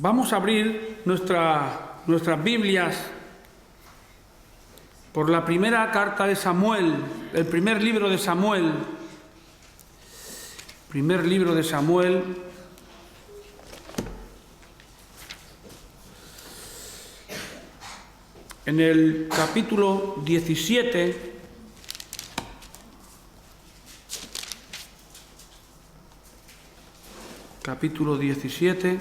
Vamos a abrir nuestras Biblias por la primera carta de Samuel, el primer libro de Samuel. Primer libro de Samuel. En el capítulo 17. Capítulo 17.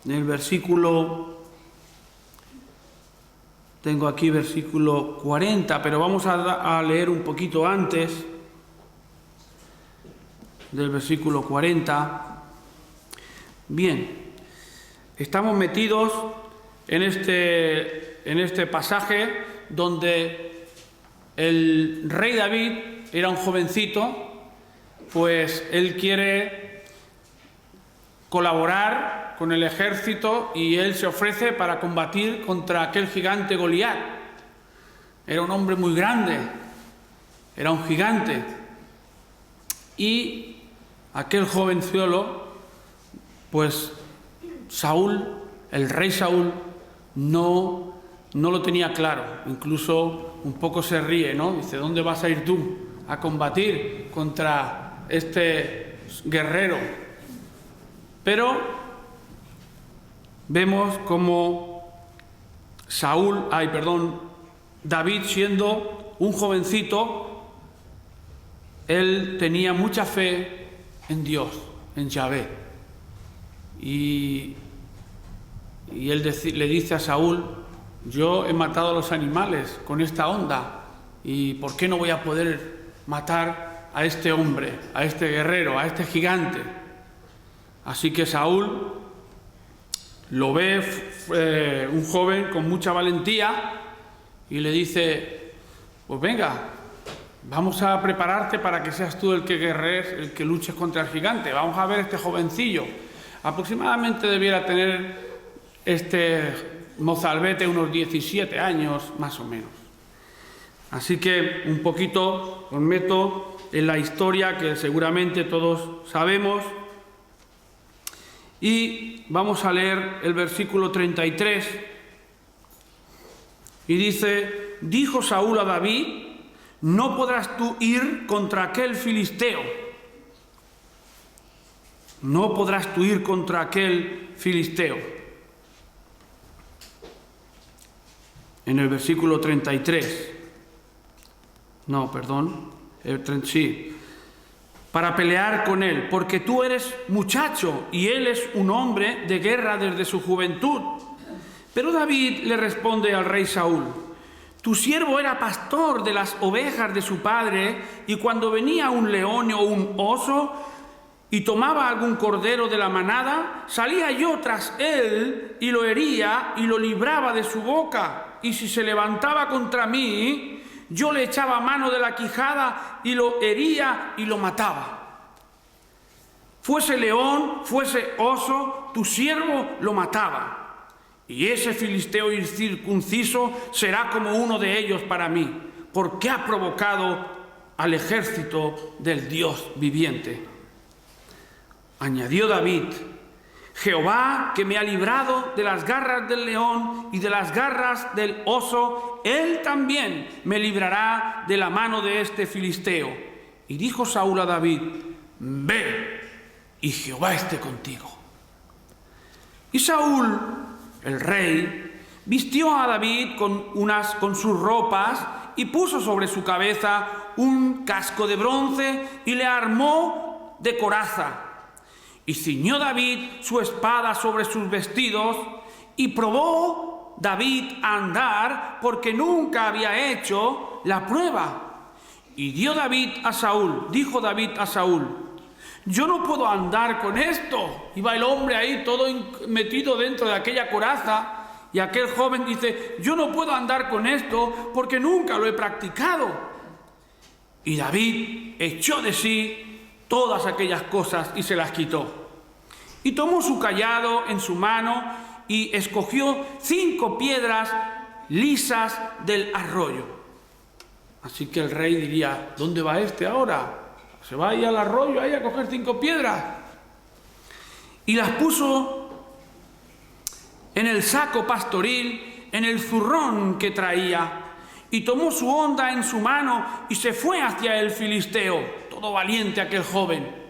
En el versículo, tengo aquí versículo 40, pero vamos a leer un poquito antes del versículo 40. Bien, estamos metidos en este pasaje donde el rey David era un jovencito, pues él quiere colaborar con el ejército y él se ofrece para combatir contra aquel gigante Goliat. Era un hombre muy grande, era un gigante. Y aquel jovenzuelo, pues Saúl, el rey Saúl, no lo tenía claro. Incluso un poco se ríe, ¿no? Dice, ¿dónde vas a ir tú a combatir contra este guerrero? Pero vemos como David, siendo un jovencito, él tenía mucha fe en Dios, en Yahvé. Y él le dice a Saúl, yo he matado a los animales con esta honda, ¿y por qué no voy a poder matar a este hombre, a este guerrero, a este gigante? Así que Saúl lo ve un joven con mucha valentía y le dice, pues venga, vamos a prepararte para que seas tú el que guerrees, el que luches contra el gigante. Vamos a ver este jovencillo. Aproximadamente debiera tener este mozalbete unos 17 años, más o menos. Así que un poquito os meto en la historia que seguramente todos sabemos. Y vamos a leer el versículo 33. Y dice, dijo Saúl a David, no podrás tú ir contra aquel filisteo. No podrás tú ir contra aquel filisteo. En el versículo 33. No, perdón. Sí. Para pelear con él, porque tú eres muchacho y él es un hombre de guerra desde su juventud. Pero David le responde al rey Saúl, tu siervo era pastor de las ovejas de su padre, y cuando venía un león o un oso y tomaba algún cordero de la manada, salía yo tras él y lo hería y lo libraba de su boca, y si se levantaba contra mí, yo le echaba mano de la quijada y lo hería y lo mataba. Fuese león, fuese oso, tu siervo lo mataba. Y ese filisteo incircunciso será como uno de ellos para mí, porque ha provocado al ejército del Dios viviente. Añadió David, Jehová, que me ha librado de las garras del león y de las garras del oso, él también me librará de la mano de este filisteo. Y dijo Saúl a David, ve, y Jehová esté contigo. Y Saúl, el rey, vistió a David con sus ropas y puso sobre su cabeza un casco de bronce y le armó de coraza. Y ciñó David su espada sobre sus vestidos, y probó David a andar, porque nunca había hecho la prueba. Y dijo David a Saúl, yo no puedo andar con esto. Iba el hombre ahí todo metido dentro de aquella coraza, y aquel joven dice, yo no puedo andar con esto porque nunca lo he practicado. Y David echó de sí todas aquellas cosas y se las quitó. Y tomó su cayado en su mano y escogió 5 piedras lisas del arroyo. Así que el rey diría, ¿dónde va este ahora? Se va ahí al arroyo, ahí a coger 5 piedras. Y las puso en el saco pastoril, en el zurrón que traía, y tomó su honda en su mano y se fue hacia el filisteo, todo valiente aquel joven.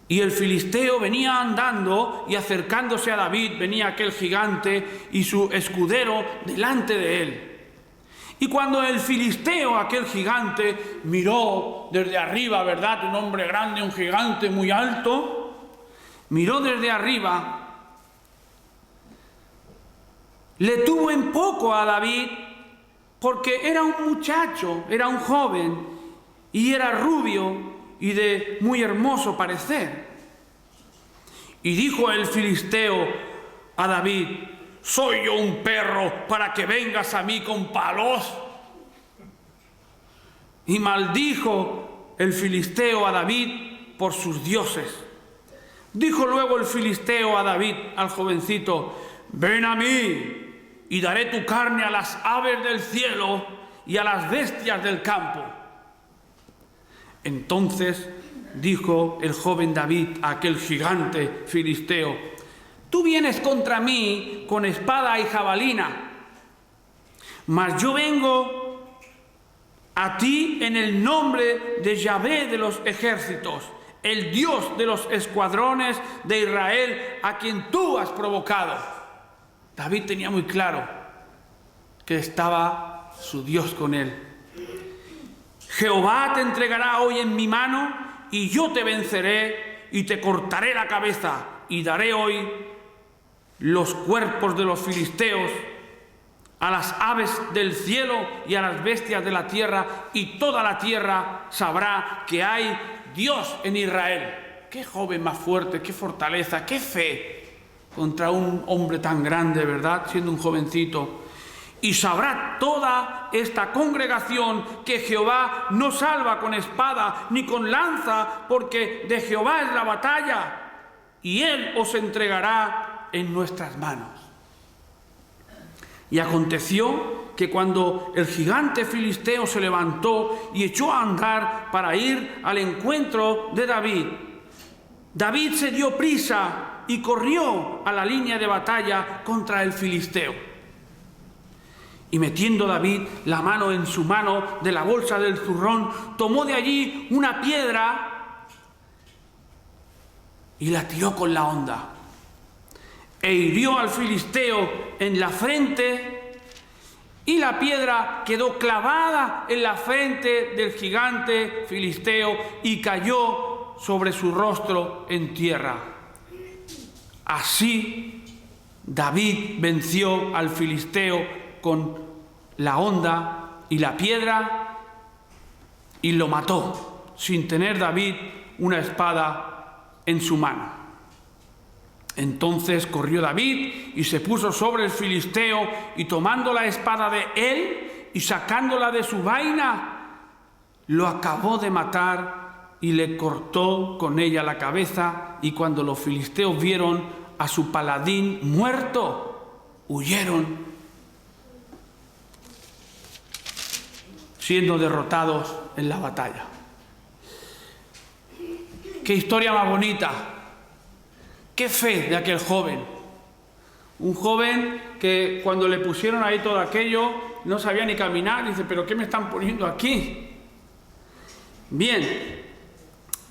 Y el filisteo venía andando, y acercándose a David venía aquel gigante y su escudero delante de él. Y cuando el filisteo, aquel gigante, miró desde arriba, ¿verdad? Un hombre grande, un gigante muy alto, miró desde arriba, le tuvo en poco a David, porque era un muchacho, era un joven, y era rubio y de muy hermoso parecer. Y dijo el filisteo a David, ¿soy yo un perro para que vengas a mí con palos? Y maldijo el filisteo a David por sus dioses. Dijo luego el filisteo a David, al jovencito, ven a mí y daré tu carne a las aves del cielo y a las bestias del campo. Entonces dijo el joven David a aquel gigante filisteo, tú vienes contra mí con espada y jabalina, mas yo vengo a ti en el nombre de Yahvé de los ejércitos, el Dios de los escuadrones de Israel, a quien tú has provocado. David tenía muy claro que estaba su Dios con él. Jehová te entregará hoy en mi mano, y yo te venceré y te cortaré la cabeza, y daré hoy los cuerpos de los filisteos a las aves del cielo y a las bestias de la tierra, y toda la tierra sabrá que hay Dios en Israel. Qué joven más fuerte, qué fortaleza, qué fe contra un hombre tan grande, ¿verdad? Siendo un jovencito. Y sabrá toda esta congregación que Jehová no salva con espada ni con lanza, porque de Jehová es la batalla, y él os entregará en nuestras manos. Y aconteció que cuando el gigante filisteo se levantó y echó a andar para ir al encuentro de David, David se dio prisa y corrió a la línea de batalla contra el filisteo. Y metiendo David la mano en su mano de la bolsa del zurrón, tomó de allí una piedra y la tiró con la honda, e hirió al filisteo en la frente, y la piedra quedó clavada en la frente del gigante filisteo y cayó sobre su rostro en tierra. Así David venció al filisteo con la honda y la piedra, y lo mató sin tener David una espada en su mano. Entonces corrió David y se puso sobre el filisteo, y tomando la espada de él y sacándola de su vaina, lo acabó de matar y le cortó con ella la cabeza. Y cuando los filisteos vieron a su paladín muerto, huyeron, siendo derrotados en la batalla. Qué historia más bonita, qué fe de aquel joven. Un joven que cuando le pusieron ahí todo aquello no sabía ni caminar, dice, pero ¿qué me están poniendo aquí? Bien,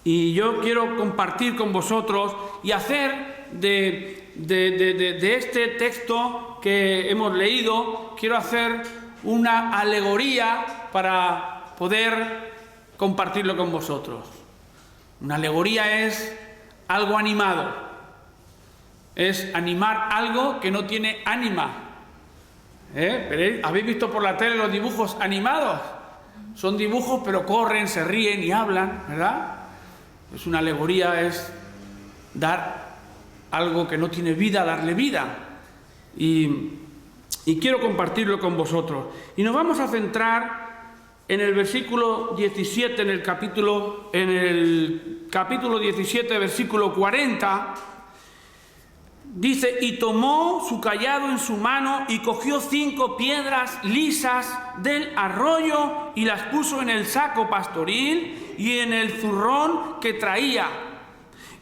y yo quiero compartir con vosotros y hacer de este texto que hemos leído, quiero hacer una alegoría para poder compartirlo con vosotros. Una alegoría es algo animado, es animar algo que no tiene ánima. ¿Habéis visto por la tele los dibujos animados? Son dibujos pero corren, se ríen y hablan, ¿verdad? Pues una alegoría es dar algo que no tiene vida, darle vida. Y quiero compartirlo con vosotros. Y nos vamos a centrar en el versículo 17, en el capítulo 17, versículo 40, Dice, y tomó su cayado en su mano y cogió 5 piedras lisas del arroyo y las puso en el saco pastoril y en el zurrón que traía.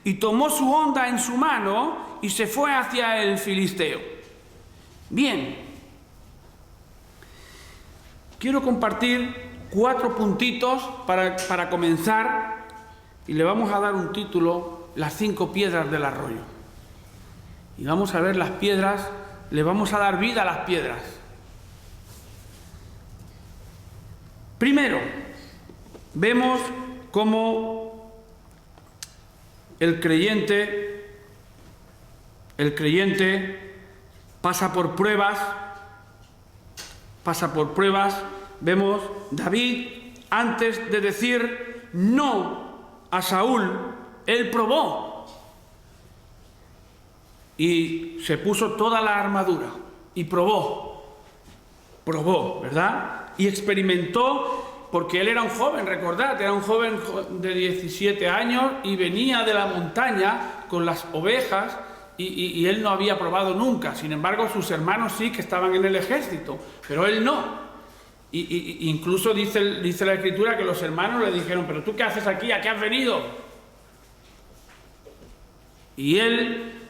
Y tomó su honda en su mano y se fue hacia el filisteo. Bien, quiero compartir 4 puntitos para comenzar y le vamos a dar un título, las 5 piedras del arroyo. Y vamos a ver las piedras, le vamos a dar vida a las piedras. Primero, vemos cómo el creyente pasa por pruebas. Vemos David, antes de decir no a Saúl, él probó. Y se puso toda la armadura y probó, ¿verdad? Y experimentó, porque él era un joven, recordad, era un joven de 17 años y venía de la montaña con las ovejas y él no había probado nunca. Sin embargo, sus hermanos sí que estaban en el ejército, pero él no. Y incluso dice la Escritura que los hermanos le dijeron, ¿pero tú qué haces aquí? ¿A qué has venido? Y él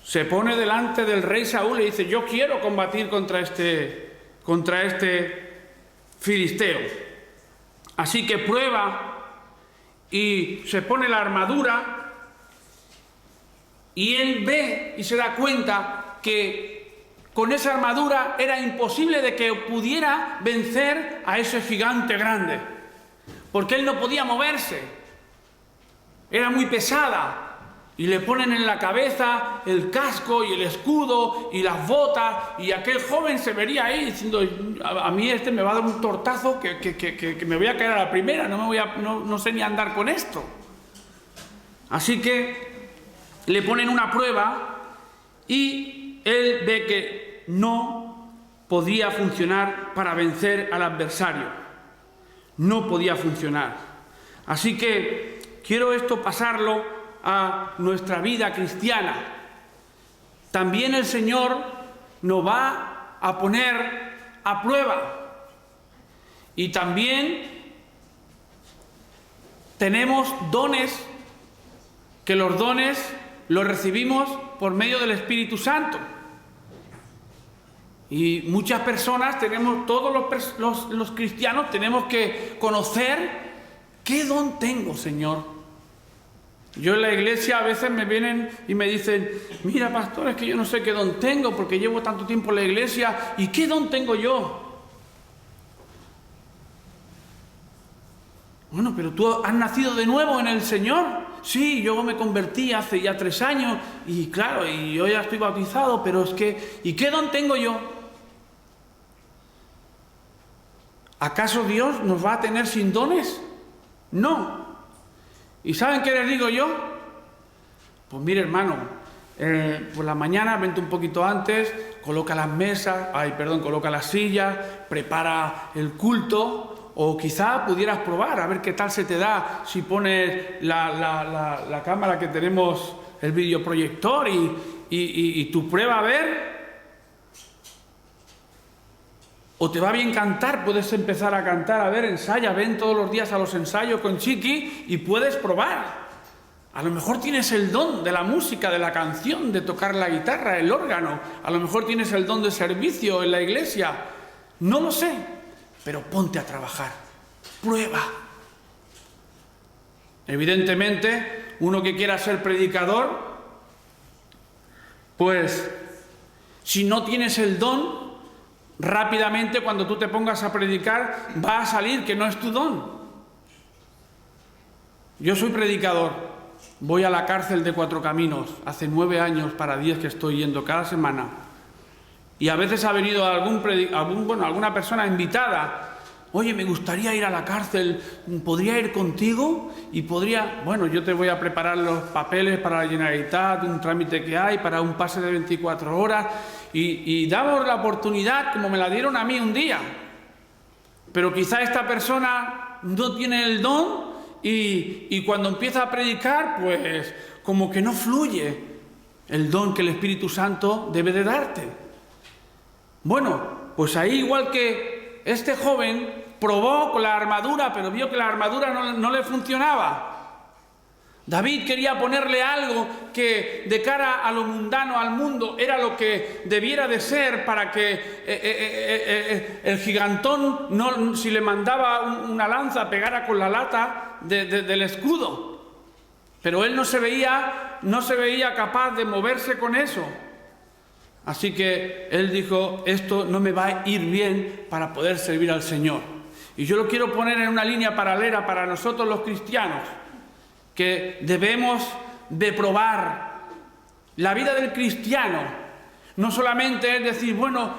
se pone delante del rey Saúl y dice, yo quiero combatir contra este filisteo. Así que prueba y se pone la armadura y él ve y se da cuenta que con esa armadura era imposible de que pudiera vencer a ese gigante grande, porque él no podía moverse, era muy pesada. Y le ponen en la cabeza el casco y el escudo y las botas, y aquel joven se vería ahí diciendo, a mí me va a dar un tortazo que me voy a caer a la primera, no sé ni andar con esto. Así que le ponen una prueba y él ve que no podía funcionar para vencer al adversario. No podía funcionar. Así que quiero esto pasarlo a nuestra vida cristiana. También el Señor nos va a poner a prueba. Y también tenemos dones, que los dones los recibimos por medio del Espíritu Santo. Y muchas personas todos los cristianos tenemos que conocer qué don tengo, Señor. Yo en la iglesia a veces me vienen y me dicen, mira pastor, es que yo no sé qué don tengo porque llevo tanto tiempo en la iglesia, ¿y qué don tengo yo? Bueno, pero tú has nacido de nuevo en el Señor. Sí, yo me convertí hace ya 3 años y claro, y yo ya estoy bautizado, pero es que, ¿y qué don tengo yo? ¿Acaso Dios nos va a tener sin dones? No. ¿Y saben qué les digo yo? Pues mire, hermano, por la mañana vente un poquito antes, coloca las sillas, prepara el culto, o quizá pudieras probar a ver qué tal se te da si pones la cámara que tenemos, el videoproyector, y tu prueba a ver. O te va bien cantar, puedes empezar a cantar, a ver, ensaya, ven todos los días a los ensayos con Chiqui y puedes probar. A lo mejor tienes el don de la música, de la canción, de tocar la guitarra, el órgano. A lo mejor tienes el don de servicio en la iglesia. No lo sé, pero ponte a trabajar. Prueba. Evidentemente, uno que quiera ser predicador, pues si no tienes el don, rápidamente cuando tú te pongas a predicar va a salir que no es tu don. Yo soy predicador, voy a la cárcel de Cuatro Caminos, hace 9 años para 10 que estoy yendo cada semana, y a veces ha venido alguna persona invitada, oye, me gustaría ir a la cárcel, ¿podría ir contigo? Y yo te voy a preparar los papeles para la Generalitat, un trámite que hay, para un pase de 24 horas, y damos la oportunidad como me la dieron a mí un día. Pero quizá esta persona no tiene el don y cuando empieza a predicar, pues como que no fluye. el don que el Espíritu Santo debe de darte. Bueno, pues ahí igual que este joven probó con la armadura, pero vio que la armadura no le funcionaba. David quería ponerle algo que de cara a lo mundano, al mundo, era lo que debiera de ser para que el gigantón, no, si le mandaba una lanza, pegara con la lata del escudo. Pero él no se veía capaz de moverse con eso. Así que él dijo, esto no me va a ir bien para poder servir al Señor. Y yo lo quiero poner en una línea paralela para nosotros los cristianos, que debemos de probar la vida del cristiano. No solamente es decir, bueno,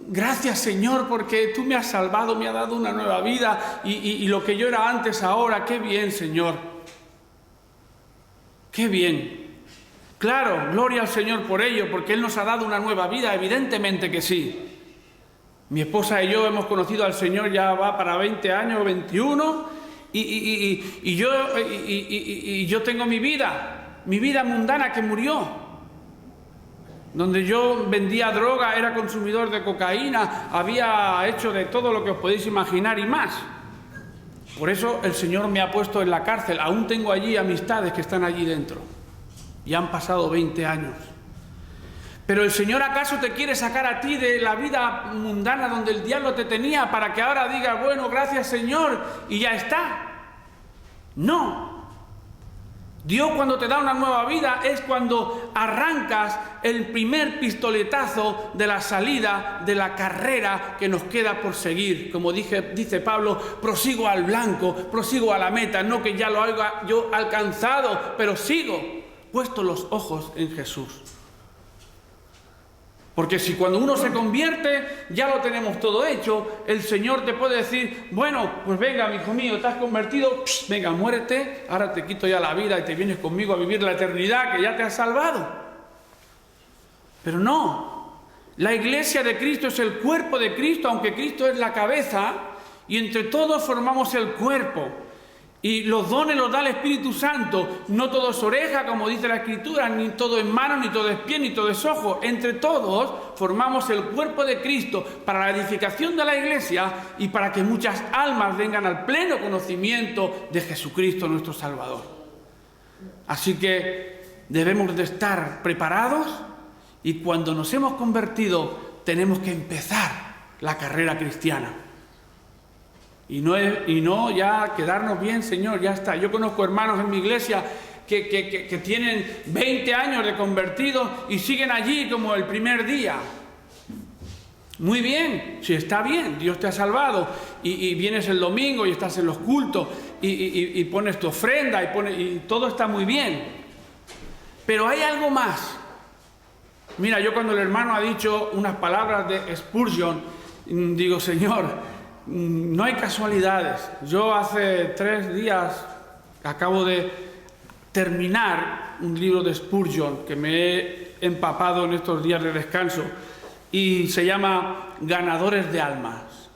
gracias Señor porque tú me has salvado, me has dado una nueva vida y lo que yo era antes ahora, qué bien Señor, qué bien. Claro, gloria al Señor por ello, porque Él nos ha dado una nueva vida, evidentemente que sí. Mi esposa y yo hemos conocido al Señor, ya va para 20 años, 21, y yo tengo mi vida mundana que murió, donde yo vendía droga, era consumidor de cocaína, había hecho de todo lo que os podéis imaginar y más. Por eso el Señor me ha puesto en la cárcel, aún tengo allí amistades que están allí dentro, y han pasado 20 años. Pero el Señor ¿acaso te quiere sacar a ti de la vida mundana donde el diablo te tenía para que ahora digas, bueno, gracias Señor, y ya está? No. Dios cuando te da una nueva vida es cuando arrancas el primer pistoletazo de la salida de la carrera que nos queda por seguir. Como dice Pablo, prosigo al blanco, prosigo a la meta, no que ya lo haya yo alcanzado, pero sigo, puesto los ojos en Jesús. Porque si cuando uno se convierte, ya lo tenemos todo hecho, el Señor te puede decir, bueno, pues venga, hijo mío, te has convertido, venga, muérete, ahora te quito ya la vida y te vienes conmigo a vivir la eternidad, que ya te has salvado. Pero no, la iglesia de Cristo es el cuerpo de Cristo, aunque Cristo es la cabeza, y entre todos formamos el cuerpo. Y los dones los da el Espíritu Santo, no todo es oreja, como dice la Escritura, ni todo es mano, ni todo es pie, ni todo es ojo. Entre todos formamos el cuerpo de Cristo para la edificación de la iglesia y para que muchas almas vengan al pleno conocimiento de Jesucristo nuestro Salvador. Así que debemos de estar preparados y cuando nos hemos convertido tenemos que empezar la carrera cristiana. Y no ya quedarnos bien, Señor, ya está. Yo conozco hermanos en mi iglesia que tienen 20 años de convertidos y siguen allí como el primer día. Muy bien, si está bien, Dios te ha salvado y vienes el domingo y estás en los cultos y pones tu ofrenda y todo está muy bien. Pero hay algo más. Mira, yo cuando el hermano ha dicho unas palabras de Spurgeon, digo, Señor, no hay casualidades. Yo hace 3 días acabo de terminar un libro de Spurgeon que me he empapado en estos días de descanso y se llama Ganadores de Almas.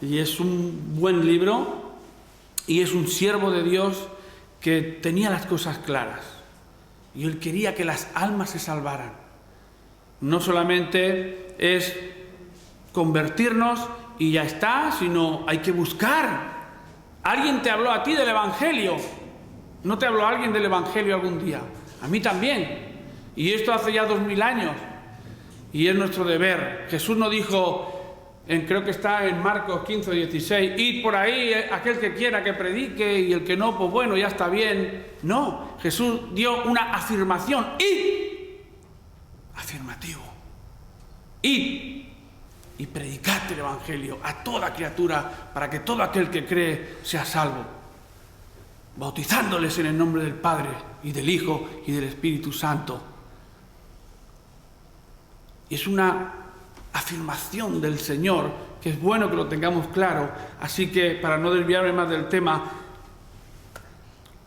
Y es un buen libro y es un siervo de Dios que tenía las cosas claras y él quería que las almas se salvaran. No solamente es convertirnos y ya está, sino hay que buscar. Alguien te habló a ti del Evangelio. ¿No te habló alguien del Evangelio algún día? A mí también. Y esto hace ya 2000 años. Y es nuestro deber. Jesús no dijo, creo que está en Marcos 15, 16, id por ahí, aquel que quiera que predique y el que no, pues bueno, ya está bien. No, Jesús dio una afirmación. Id. Afirmativo. Id. Y predicad el Evangelio a toda criatura para que todo aquel que cree sea salvo, bautizándoles en el nombre del Padre y del Hijo y del Espíritu Santo. Es una afirmación del Señor que es bueno que lo tengamos claro. Así que, para no desviarme más del tema,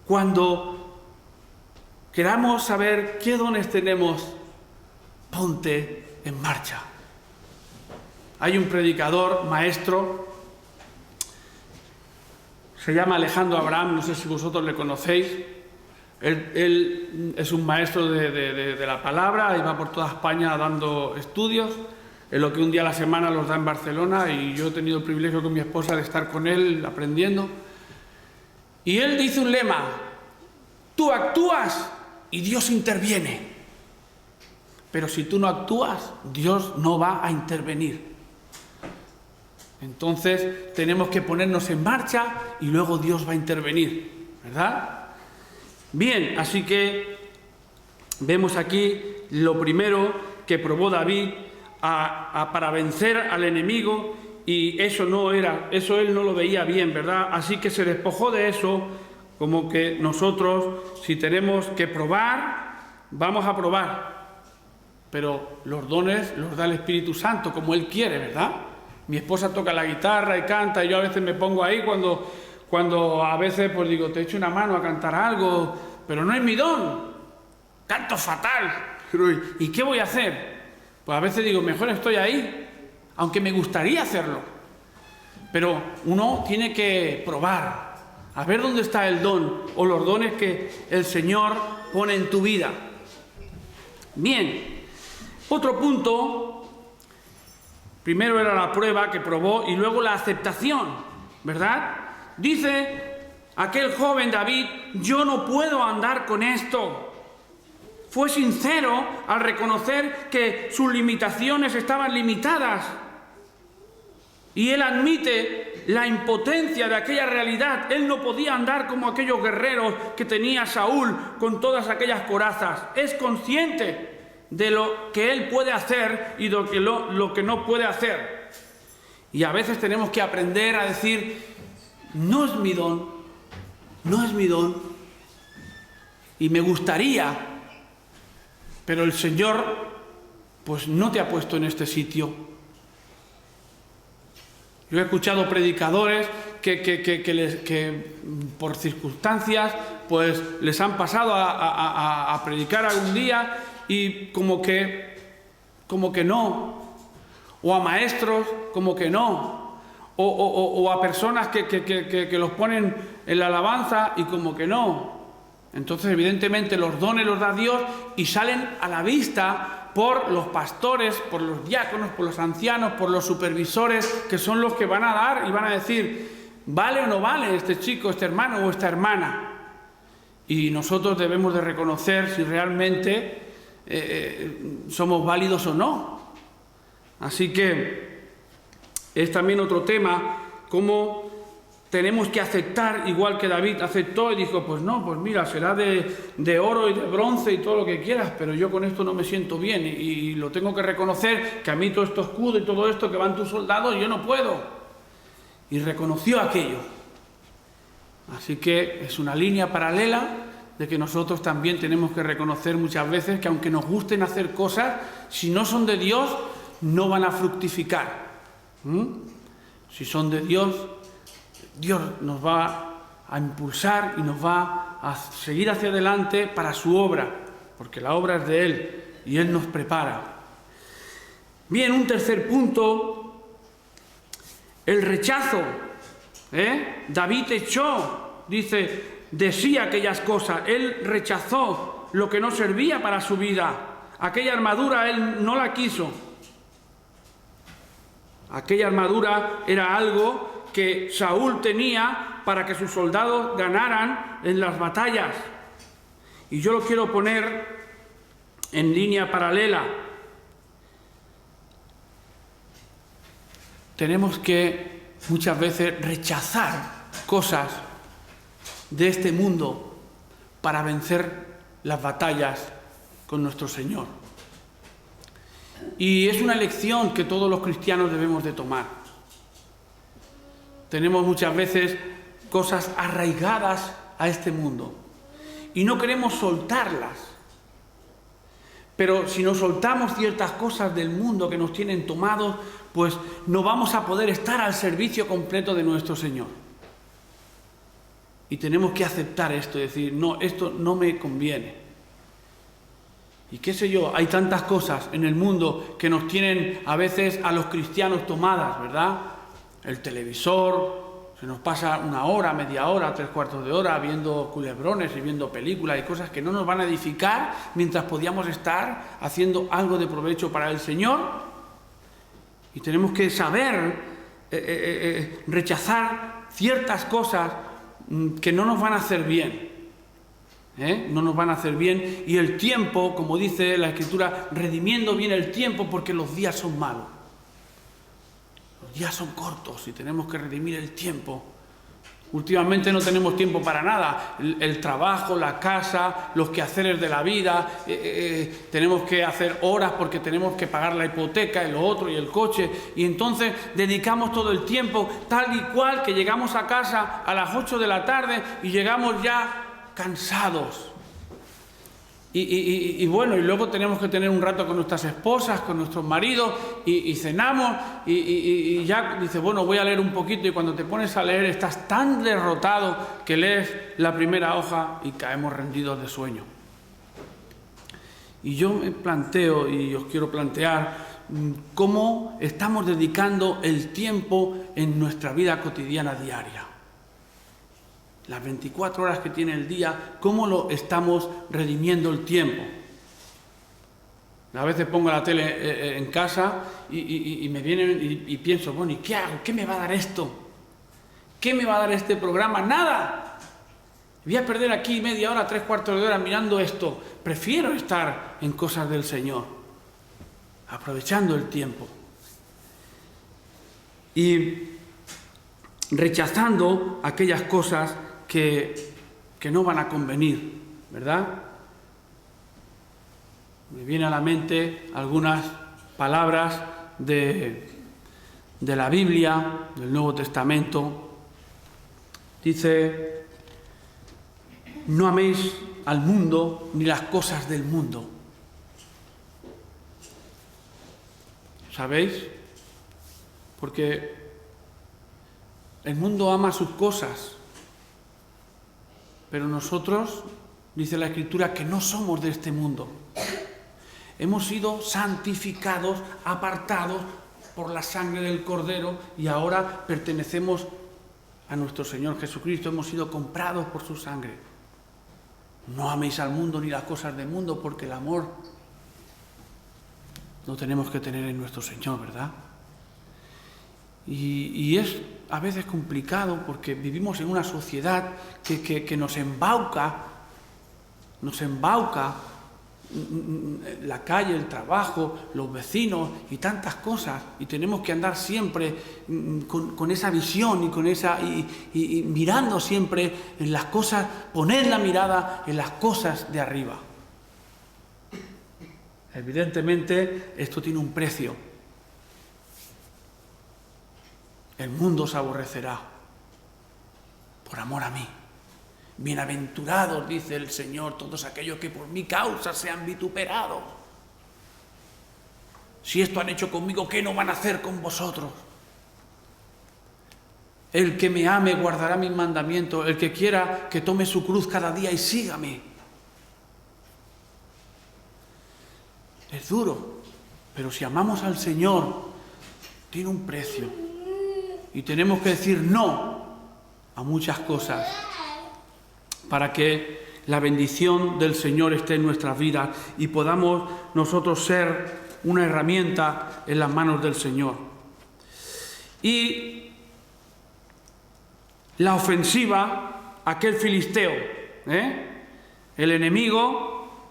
cuando queramos saber qué dones tenemos, ponte en marcha. Hay un predicador, maestro, se llama Alejandro Abraham, no sé si vosotros le conocéis, Él es un maestro de la palabra y va por toda España dando estudios. Es lo que un día a la semana los da en Barcelona, y yo he tenido el privilegio con mi esposa de estar con él aprendiendo. Y él dice un lema: tú actúas y Dios interviene. Pero si tú no actúas, Dios no va a intervenir. Entonces tenemos que ponernos en marcha y luego Dios va a intervenir, ¿verdad? Bien, así que vemos aquí lo primero que probó David para vencer al enemigo, y eso él no lo veía bien, ¿verdad? Así que se despojó de eso, como que nosotros, si tenemos que probar, vamos a probar, pero los dones los da el Espíritu Santo como Él quiere, ¿verdad? Mi esposa toca la guitarra y canta, y yo a veces me pongo ahí cuando a veces pues digo, te echo una mano a cantar algo, pero no es mi don, canto fatal, ¿y qué voy a hacer? Pues a veces digo, mejor estoy ahí, aunque me gustaría hacerlo. Pero uno tiene que probar, a ver dónde está el don o los dones que el Señor pone en tu vida. Bien, otro punto, primero era la prueba que probó y luego la aceptación, ¿verdad? Dice aquel joven David, yo no puedo andar con esto. Fue sincero al reconocer que sus limitaciones estaban limitadas. Y él admite la impotencia de aquella realidad. Él no podía andar como aquellos guerreros que tenía Saúl con todas aquellas corazas. Es consciente de lo que él puede hacer y de lo que no puede hacer. Y a veces tenemos que aprender a decir, no es mi don, no es mi don, y me gustaría, pero el Señor pues no te ha puesto en este sitio. Yo he escuchado predicadores que por circunstancias pues les han pasado a predicar algún día y como que no, o a maestros como que no, o a personas que los ponen en la alabanza y como que no. Entonces evidentemente los dones los da Dios y salen a la vista por los pastores, por los diáconos, por los ancianos, por los supervisores, que son los que van a dar y van a decir, ¿vale o no vale este chico, este hermano o esta hermana? Y nosotros debemos de reconocer si realmente somos válidos o no. Así que es también otro tema, cómo tenemos que aceptar, igual que David aceptó y dijo, pues no, pues mira, será de oro y de bronce y todo lo que quieras, pero yo con esto no me siento bien y lo tengo que reconocer, que a mí todo esto escudo y todo esto que van tus soldados, yo no puedo. Y reconoció aquello. Así que es una línea paralela de que nosotros también tenemos que reconocer muchas veces que aunque nos gusten hacer cosas, si no son de Dios, no van a fructificar. Si son de Dios, Dios nos va a impulsar y nos va a seguir hacia adelante para su obra, porque la obra es de Él y Él nos prepara. Bien, un tercer punto, el rechazo. David echó, dice, de sí aquellas cosas. Él rechazó lo que no servía para su vida. Aquella armadura Él no la quiso. Aquella armadura era algo que Saúl tenía para que sus soldados ganaran en las batallas. Y yo lo quiero poner en línea paralela. Tenemos que muchas veces rechazar cosas de este mundo para vencer las batallas con nuestro Señor. Y es una lección que todos los cristianos debemos de tomar. Tenemos muchas veces cosas arraigadas a este mundo y no queremos soltarlas. Pero si nos soltamos ciertas cosas del mundo que nos tienen tomados, pues no vamos a poder estar al servicio completo de nuestro Señor. Y tenemos que aceptar esto, decir, no, esto no me conviene. Y qué sé yo, hay tantas cosas en el mundo que nos tienen a veces a los cristianos tomadas, ¿verdad? El televisor, Se nos pasa una hora, media hora, 3/4 de hora viendo culebrones y viendo películas y cosas que no nos van a edificar mientras podíamos estar haciendo algo de provecho para el Señor. Y tenemos que saber rechazar ciertas cosas que no nos van a hacer bien. No nos van a hacer bien. Y el tiempo, como dice la Escritura, redimiendo bien el tiempo porque los días son malos. Los días son cortos y tenemos que redimir el tiempo. Últimamente no tenemos tiempo para nada. El trabajo, la casa, los quehaceres de la vida, tenemos que hacer horas porque tenemos que pagar la hipoteca y lo otro y el coche. Y entonces dedicamos todo el tiempo tal y cual que llegamos a casa a las 8 de la tarde y llegamos ya cansados. Y bueno, y luego tenemos que tener un rato con nuestras esposas, con nuestros maridos, y cenamos, y ya dices, bueno, voy a leer un poquito, y cuando te pones a leer estás tan derrotado que lees la primera hoja y caemos rendidos de sueño. Y yo me planteo, y os quiero plantear, cómo estamos dedicando el tiempo en nuestra vida cotidiana diaria. Las 24 horas que tiene el día, ¿cómo lo estamos redimiendo el tiempo? A veces pongo la tele en casa y me vienen y pienso, bueno, ¿y qué hago? ¿Qué me va a dar esto? ¿Qué me va a dar este programa? ¡Nada! Voy a perder aquí media hora, 3/4 de hora mirando esto. Prefiero estar en cosas del Señor, aprovechando el tiempo. Y rechazando aquellas cosas que no van a convenir, ¿verdad? Me viene a la mente algunas palabras de la Biblia, del Nuevo Testamento. Dice, no améis al mundo ni las cosas del mundo. ¿Sabéis? Porque el mundo ama sus cosas. Pero nosotros, dice la Escritura, que no somos de este mundo. Hemos sido santificados, apartados por la sangre del Cordero y ahora pertenecemos a nuestro Señor Jesucristo. Hemos sido comprados por su sangre. No améis al mundo ni las cosas del mundo, porque el amor lo tenemos que tener en nuestro Señor, ¿verdad? Y es a veces complicado porque vivimos en una sociedad que nos embauca la calle, el trabajo, los vecinos y tantas cosas, y tenemos que andar siempre con esa visión y con esa y mirando siempre en las cosas, poner la mirada en las cosas de arriba. Evidentemente esto tiene un precio. El mundo se aborrecerá por amor a mí. Bienaventurados, dice el Señor, todos aquellos que por mi causa sean vituperados. Si esto han hecho conmigo, ¿qué no van a hacer con vosotros? El que me ame guardará mis mandamientos. El que quiera que tome su cruz cada día y sígame. Es duro, pero si amamos al Señor, tiene un precio. Y tenemos que decir no a muchas cosas para que la bendición del Señor esté en nuestras vidas y podamos nosotros ser una herramienta en las manos del Señor. Y la ofensiva, aquel filisteo, el enemigo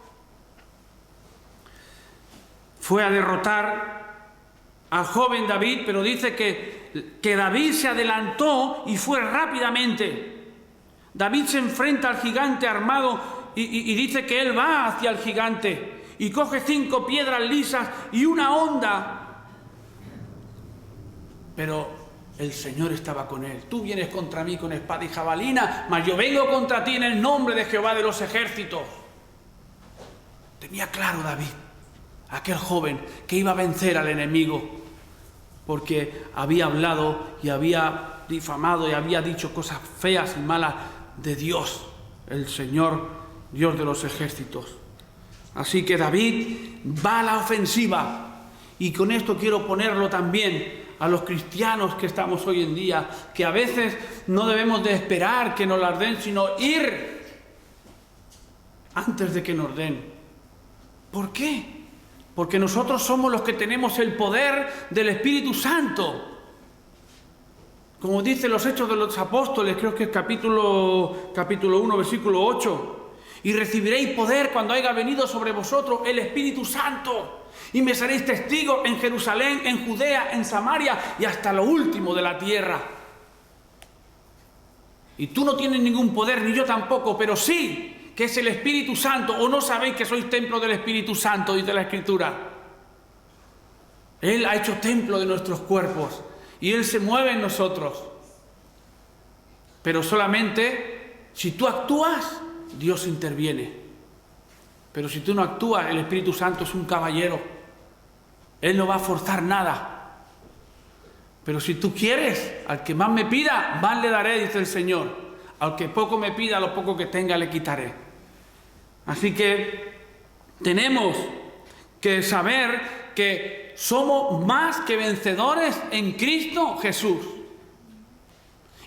fue a derrotar al joven David, pero dice que David se adelantó y fue rápidamente. David se enfrenta al gigante armado y dice que él va hacia el gigante y coge 5 piedras lisas y una honda. Pero el Señor estaba con él. Tú vienes contra mí con espada y jabalina, mas yo vengo contra ti en el nombre de Jehová de los ejércitos. Tenía claro David, aquel joven, que iba a vencer al enemigo, porque había hablado y había difamado y había dicho cosas feas y malas de Dios, el Señor, Dios de los ejércitos. Así que David va a la ofensiva, y con esto quiero ponerlo también a los cristianos que estamos hoy en día, que a veces no debemos de esperar que nos las den, sino ir antes de que nos den. ¿Por qué? Porque nosotros somos los que tenemos el poder del Espíritu Santo. Como dice los Hechos de los Apóstoles, creo que es capítulo 1, versículo 8. Y recibiréis poder cuando haya venido sobre vosotros el Espíritu Santo. Y me seréis testigos en Jerusalén, en Judea, en Samaria y hasta lo último de la tierra. Y tú no tienes ningún poder, ni yo tampoco, pero sí que es el Espíritu Santo. ¿O no sabéis que sois templo del Espíritu Santo, dice la Escritura? Él ha hecho templo de nuestros cuerpos y Él se mueve en nosotros. Pero solamente si tú actúas, Dios interviene. Pero si tú no actúas, el Espíritu Santo es un caballero. Él no va a forzar nada. Pero si tú quieres, al que más me pida, más le daré, dice el Señor. Al que poco me pida, lo poco que tenga le quitaré. Así que tenemos que saber que somos más que vencedores en Cristo Jesús.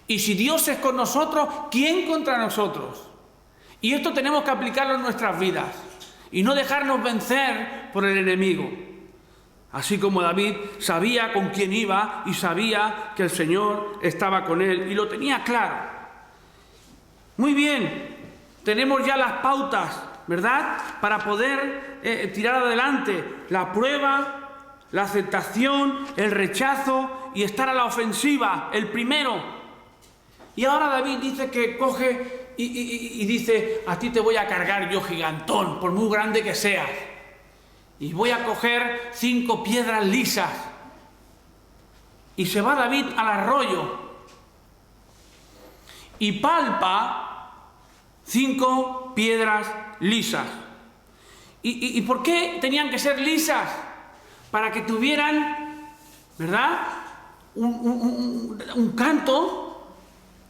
Y si Dios es con nosotros, ¿quién contra nosotros? Y esto tenemos que aplicarlo en nuestras vidas y no dejarnos vencer por el enemigo. Así como David sabía con quién iba y sabía que el Señor estaba con él y lo tenía claro. Muy bien, tenemos ya las pautas, ¿verdad? Para poder tirar adelante la prueba, la aceptación, el rechazo y estar a la ofensiva, el primero. Y ahora David dice que coge y dice, a ti te voy a cargar yo gigantón, por muy grande que seas. Y voy a coger 5 piedras lisas. Y se va David al arroyo. Y palpa 5 piedras lisas. ¿Y por qué tenían que ser lisas? Para que tuvieran, ¿verdad? Un canto.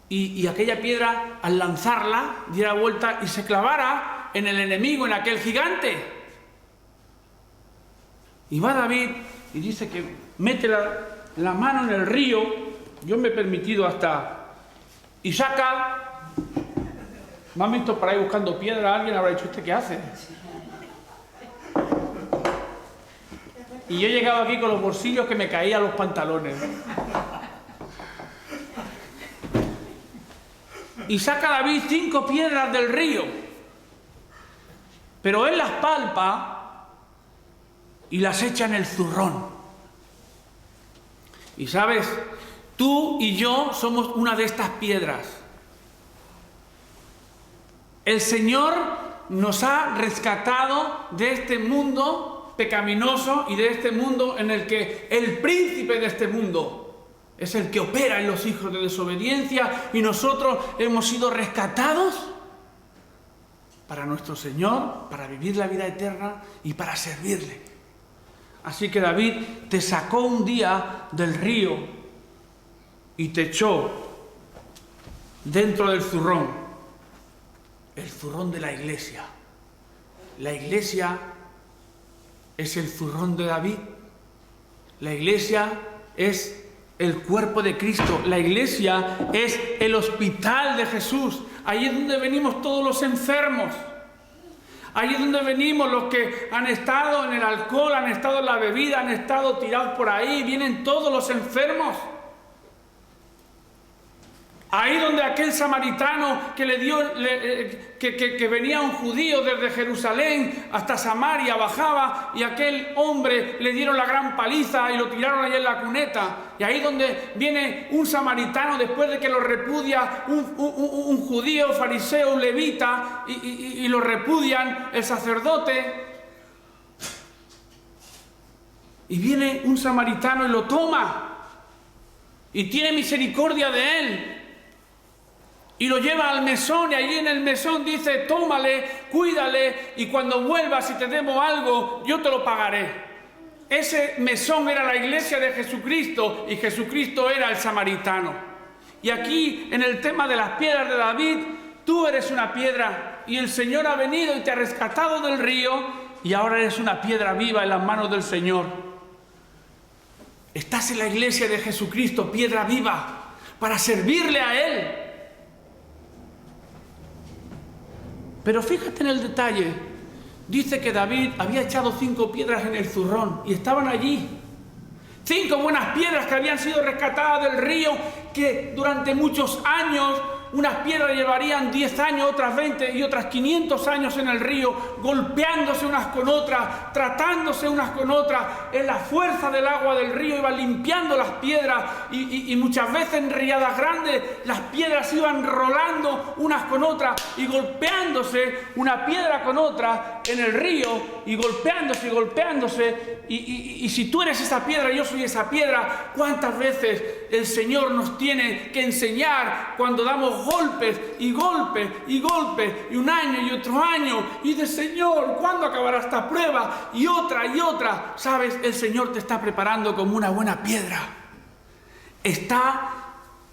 Y aquella piedra, al lanzarla, diera vuelta y se clavara en el enemigo, en aquel gigante. Y va David y dice que mete la mano en el río, yo me he permitido hasta, y saca, me han visto por ahí buscando piedra, alguien habrá dicho, ¿este qué hace? Y yo he llegado aquí con los bolsillos que me caían los pantalones. Y saca David 5 piedras del río, pero él las palpa y las echa en el zurrón. Y sabes, tú y yo somos una de estas piedras. El Señor nos ha rescatado de este mundo pecaminoso y de este mundo en el que el príncipe de este mundo es el que opera en los hijos de desobediencia, y nosotros hemos sido rescatados para nuestro Señor, para vivir la vida eterna y para servirle. Así que David te sacó un día del río y te echó dentro del zurrón, el zurrón de la iglesia. La iglesia es el zurrón de David. La iglesia es el cuerpo de Cristo. La iglesia es el hospital de Jesús. Ahí es donde venimos todos los enfermos. Ahí es donde venimos los que han estado en el alcohol, han estado en la bebida, han estado tirados por ahí. Vienen todos los enfermos. Ahí donde aquel samaritano que le dio, que venía un judío desde Jerusalén hasta Samaria, bajaba, y aquel hombre le dieron la gran paliza y lo tiraron allá en la cuneta. Y ahí donde viene un samaritano después de que lo repudia un judío, fariseo, un levita, y lo repudian el sacerdote. Y viene un samaritano y lo toma y tiene misericordia de él. Y lo lleva al mesón, y allí en el mesón dice, tómale, cuídale, y cuando vuelvas y te debo algo, yo te lo pagaré. Ese mesón era la iglesia de Jesucristo, y Jesucristo era el samaritano. Y aquí, en el tema de las piedras de David, tú eres una piedra, y el Señor ha venido y te ha rescatado del río, y ahora eres una piedra viva en las manos del Señor. Estás en la iglesia de Jesucristo, piedra viva, para servirle a Él. Pero fíjate en el detalle. Dice que David había echado 5 piedras en el zurrón y estaban allí. 5 buenas piedras que habían sido rescatadas del río, que durante muchos años, unas piedras llevarían 10 años, otras 20 y otras 500 años en el río, golpeándose unas con otras, tratándose unas con otras. En la fuerza del agua del río iban limpiando las piedras y muchas veces en riadas grandes las piedras iban rolando unas con otras y golpeándose una piedra con otra en el río y golpeándose y golpeándose. Y si tú eres esa piedra, yo soy esa piedra, ¿cuántas veces el Señor nos tiene que enseñar cuando damos golpes y golpes y golpes y un año y otro año y de Señor, ¿cuándo acabará esta prueba? Y otra, ¿sabes? El Señor te está preparando como una buena piedra. Está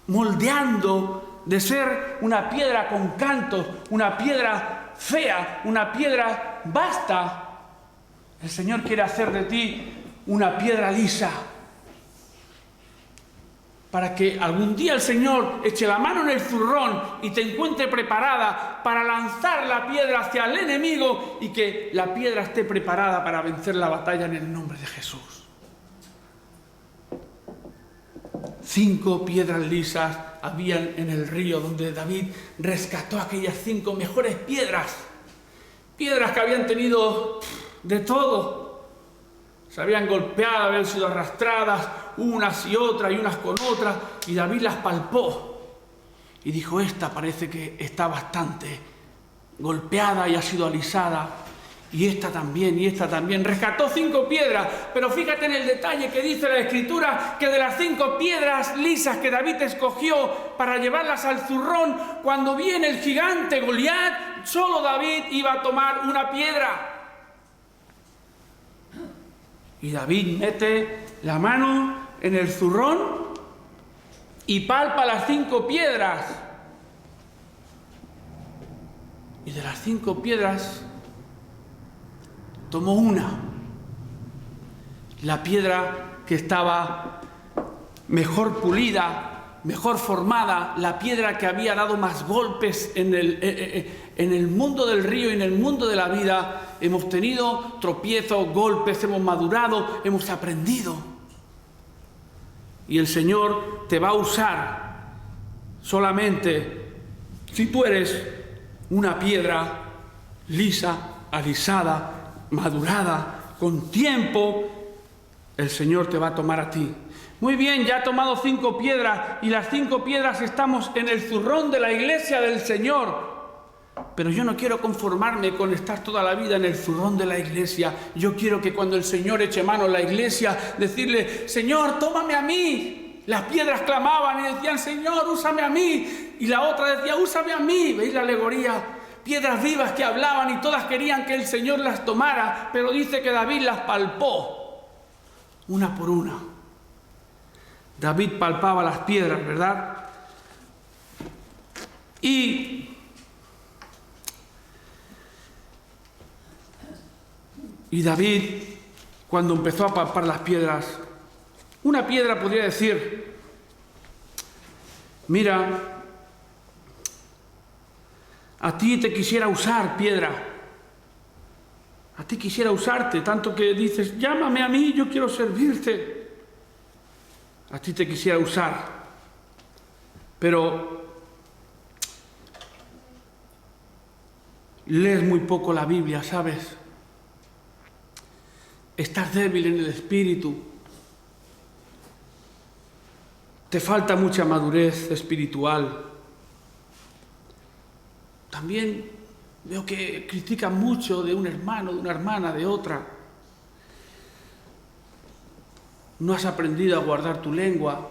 moldeando de ser una piedra con cantos, una piedra fea, una piedra basta. El Señor quiere hacer de ti una piedra lisa, para que algún día el Señor eche la mano en el zurrón y te encuentre preparada para lanzar la piedra hacia el enemigo y que la piedra esté preparada para vencer la batalla en el nombre de Jesús. 5 piedras lisas habían en el río donde David rescató aquellas 5 mejores piedras. Piedras que habían tenido de todo. Se habían golpeado, habían sido arrastradas unas y otras y unas con otras, y David las palpó y dijo: esta parece que está bastante golpeada y ha sido alisada, y esta también, y esta también. Rescató 5 piedras, pero fíjate en el detalle que dice la Escritura, que de las 5 piedras lisas que David escogió para llevarlas al zurrón, cuando viene el gigante Goliat, solo David iba a tomar una piedra. Y David mete la mano en el zurrón y palpa las 5 piedras. Y de las 5 piedras tomó una. La piedra que estaba mejor pulida, mejor formada, la piedra que había dado más golpes en el mundo del río y en el mundo de la vida. Hemos tenido tropiezos, golpes, hemos madurado, hemos aprendido. Y el Señor te va a usar solamente si tú eres una piedra lisa, alisada, madurada, con tiempo. El Señor te va a tomar a ti. Muy bien, ya ha tomado 5 piedras y las 5 piedras estamos en el zurrón de la iglesia del Señor. Pero yo no quiero conformarme con estar toda la vida en el zurrón de la iglesia. Yo quiero que cuando el Señor eche mano a la iglesia, decirle: Señor, tómame a mí. Las piedras clamaban y decían: Señor, úsame a mí. Y la otra decía: úsame a mí. ¿Veis la alegoría? Piedras vivas que hablaban y todas querían que el Señor las tomara. Pero dice que David las palpó, una por una. David palpaba las piedras, ¿verdad? Y David, cuando empezó a palpar las piedras, una piedra podría decir: mira, a ti te quisiera usar, piedra. A ti quisiera usarte, tanto que dices: llámame a mí, yo quiero servirte. A ti te quisiera usar, pero lees muy poco la Biblia, ¿sabes? Estás débil en el espíritu. Te falta mucha madurez espiritual. También veo que critican mucho de un hermano, de una hermana, de otra. No has aprendido a guardar tu lengua.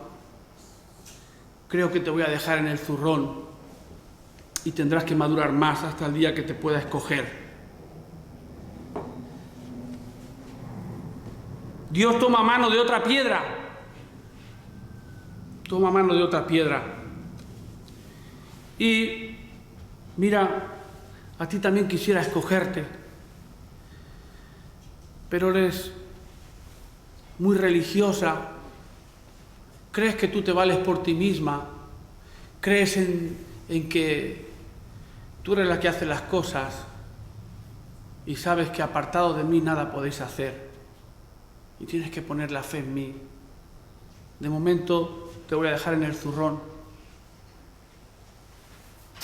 Creo que te voy a dejar en el zurrón y tendrás que madurar más hasta el día que te pueda escoger. Dios toma mano de otra piedra. Toma mano de otra piedra. Y mira, a ti también quisiera escogerte, pero eres muy religiosa, crees que tú te vales por ti misma, crees en que tú eres la que hace las cosas y sabes que apartado de mí nada podéis hacer y tienes que poner la fe en mí. De momento te voy a dejar en el zurrón.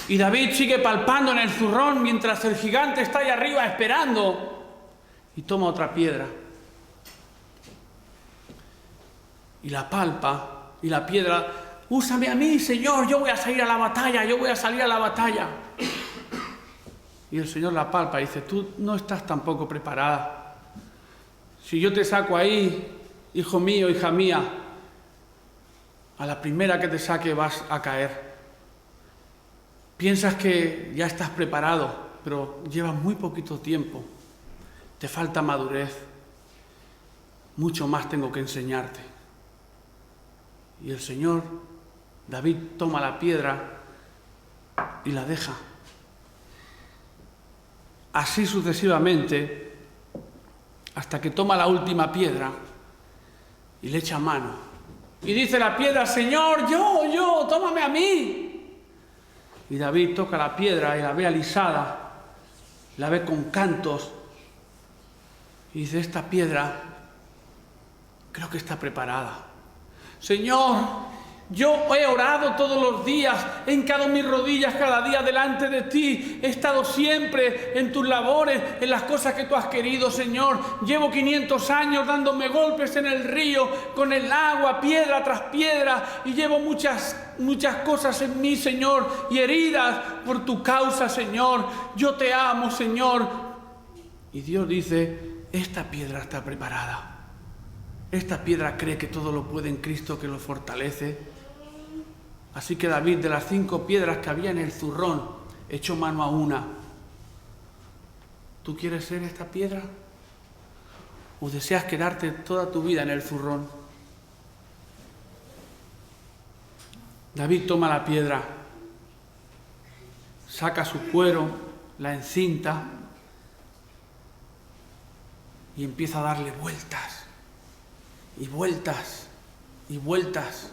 Y David sigue palpando en el zurrón mientras el gigante está ahí arriba esperando y toma otra piedra y la palpa y la piedra: úsame a mí, Señor, yo voy a salir a la batalla, yo voy a salir a la batalla. Y el Señor la palpa y dice: tú no estás tampoco preparada. Si yo te saco ahí, hijo mío, hija mía, a la primera que te saque vas a caer. Piensas que ya estás preparado, pero llevas muy poquito tiempo. Te falta madurez. Mucho más tengo que enseñarte. Y el Señor, David, toma la piedra y la deja. Así sucesivamente, hasta que toma la última piedra y le echa mano. Y dice la piedra: Señor, yo, tómame a mí. Y David toca la piedra y la ve alisada, la ve con cantos. Y dice: esta piedra creo que está preparada. Señor, yo he orado todos los días, he hincado mis rodillas cada día delante de ti, he estado siempre en tus labores, en las cosas que tú has querido, Señor. Llevo 500 años dándome golpes en el río, con el agua, piedra tras piedra, y llevo muchas cosas en mí, Señor, y heridas por tu causa, Señor. Yo te amo, Señor. Y Dios dice: esta piedra está preparada. Esta piedra cree que todo lo puede en Cristo que lo fortalece. Así que David, de las 5 piedras que había en el zurrón, echó mano a una. ¿Tú quieres ser esta piedra? ¿O deseas quedarte toda tu vida en el zurrón? David toma la piedra, saca su cuero, la encinta y empieza a darle vueltas. Y vueltas, y vueltas.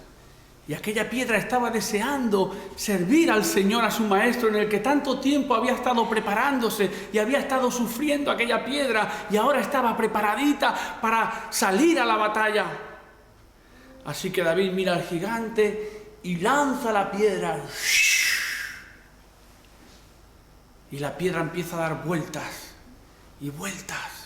Y aquella piedra estaba deseando servir al Señor, a su maestro, en el que tanto tiempo había estado preparándose y había estado sufriendo aquella piedra, y ahora estaba preparadita para salir a la batalla. Así que David mira al gigante y lanza la piedra. Y la piedra empieza a dar vueltas y vueltas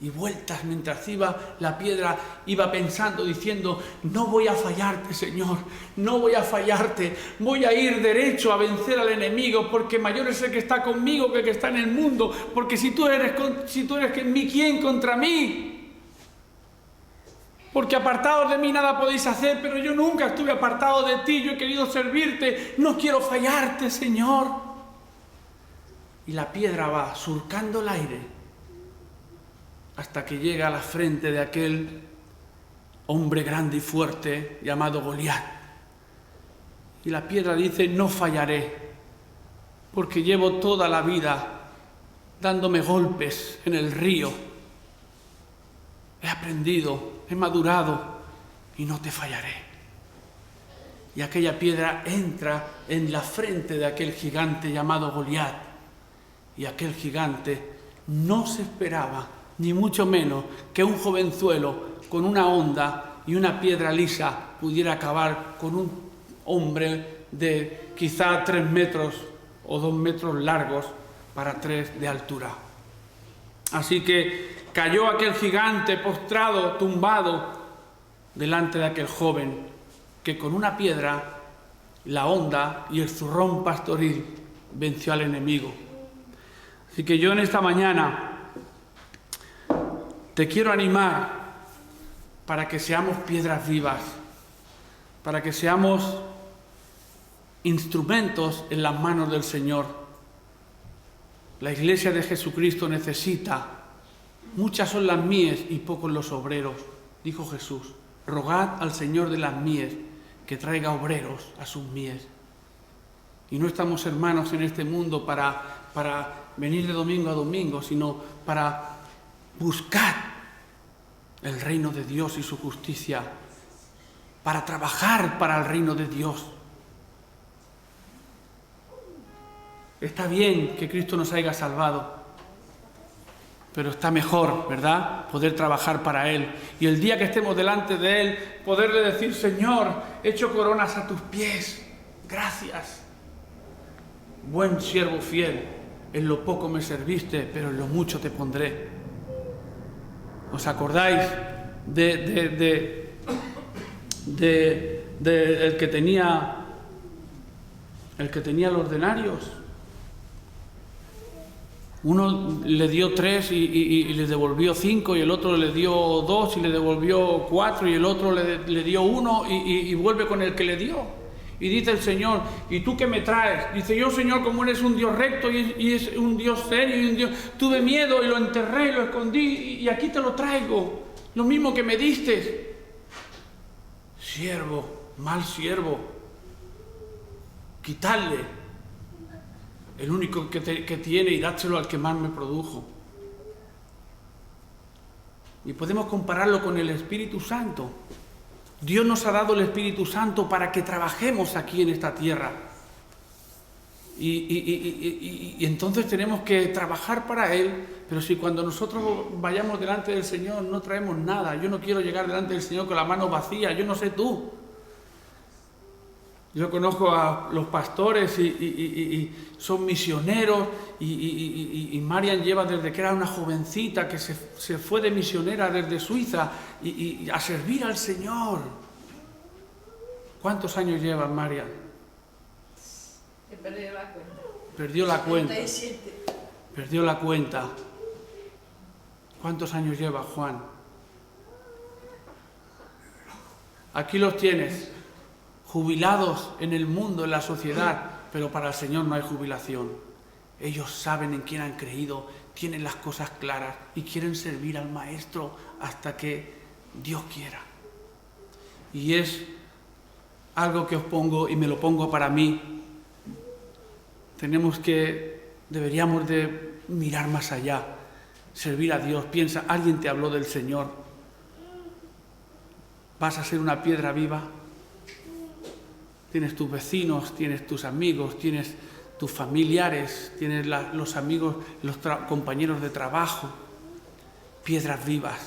y vueltas, mientras iba la piedra, iba pensando, diciendo: no voy a fallarte, Señor, no voy a fallarte, voy a ir derecho a vencer al enemigo, porque mayor es el que está conmigo que el que está en el mundo, porque si tú eres en mí, ¿quién contra mí? Porque apartados de mí nada podéis hacer, pero yo nunca estuve apartado de ti, yo he querido servirte, no quiero fallarte, Señor. Y la piedra va surcando el aire hasta que llega a la frente de aquel hombre grande y fuerte llamado Goliat. Y la piedra dice: no fallaré, porque llevo toda la vida dándome golpes en el río. He aprendido, he madurado y no te fallaré. Y aquella piedra entra en la frente de aquel gigante llamado Goliat. Y aquel gigante no se esperaba, ni mucho menos, que un jovenzuelo con una honda y una piedra lisa pudiera acabar con un hombre de quizá 3 metros o 2 metros largos para 3 de altura. Así que cayó aquel gigante postrado, tumbado, delante de aquel joven que con una piedra, la honda y el zurrón pastoril venció al enemigo. Así que yo en esta mañana te quiero animar para que seamos piedras vivas, para que seamos instrumentos en las manos del Señor. La Iglesia de Jesucristo necesita: muchas son las mies y pocos los obreros, dijo Jesús. Rogad al Señor de las mies que traiga obreros a sus mies. Y no estamos, hermanos, en este mundo para venir de domingo a domingo, sino para buscar el reino de Dios y su justicia. para trabajar para el reino de Dios. Está bien que Cristo nos haya salvado, pero está mejor, ¿verdad?, poder trabajar para Él. Y el día que estemos delante de Él, poderle decir: Señor, echo coronas a tus pies. Gracias. Buen siervo fiel, en lo poco me serviste, pero en lo mucho te pondré. ¿Os acordáis de el que tenía los denarios? Uno le dio 3 y le devolvió 5, y el otro le dio 2 y le devolvió 4, y el otro le dio 1 y vuelve con el que le dio. Y dice el Señor: ¿y tú qué me traes? Dice: yo, Señor, como eres un Dios recto y es un Dios serio, y un Dios, tuve miedo y lo enterré y lo escondí, y aquí te lo traigo, lo mismo que me diste. Siervo, mal siervo, quitadle el único que tiene y dárselo al que más me produjo. Y podemos compararlo con el Espíritu Santo. Dios nos ha dado el Espíritu Santo para que trabajemos aquí en esta tierra. Y entonces tenemos que trabajar para Él. Pero si cuando nosotros vayamos delante del Señor no traemos nada, yo no quiero llegar delante del Señor con la mano vacía, yo no sé tú. Yo conozco a los pastores y son misioneros, y Marian lleva desde que era una jovencita que se fue de misionera desde Suiza y a servir al Señor. ¿Cuántos años lleva Marian? He perdido la cuenta. Perdió la cuenta. 77. Perdió la cuenta. ¿Cuántos años lleva Juan? Aquí los tienes, jubilados en el mundo, en la sociedad, pero para el Señor no hay jubilación. Ellos saben en quién han creído, tienen las cosas claras y quieren servir al Maestro hasta que Dios quiera. Y es algo que os pongo, y me lo pongo para mí. Deberíamos de mirar más allá, servir a Dios. Piensa, alguien te habló del Señor. ¿Vas a ser una piedra viva? Tienes tus vecinos, tienes tus amigos, tienes tus familiares, tienes los amigos, los compañeros de trabajo. Piedras vivas.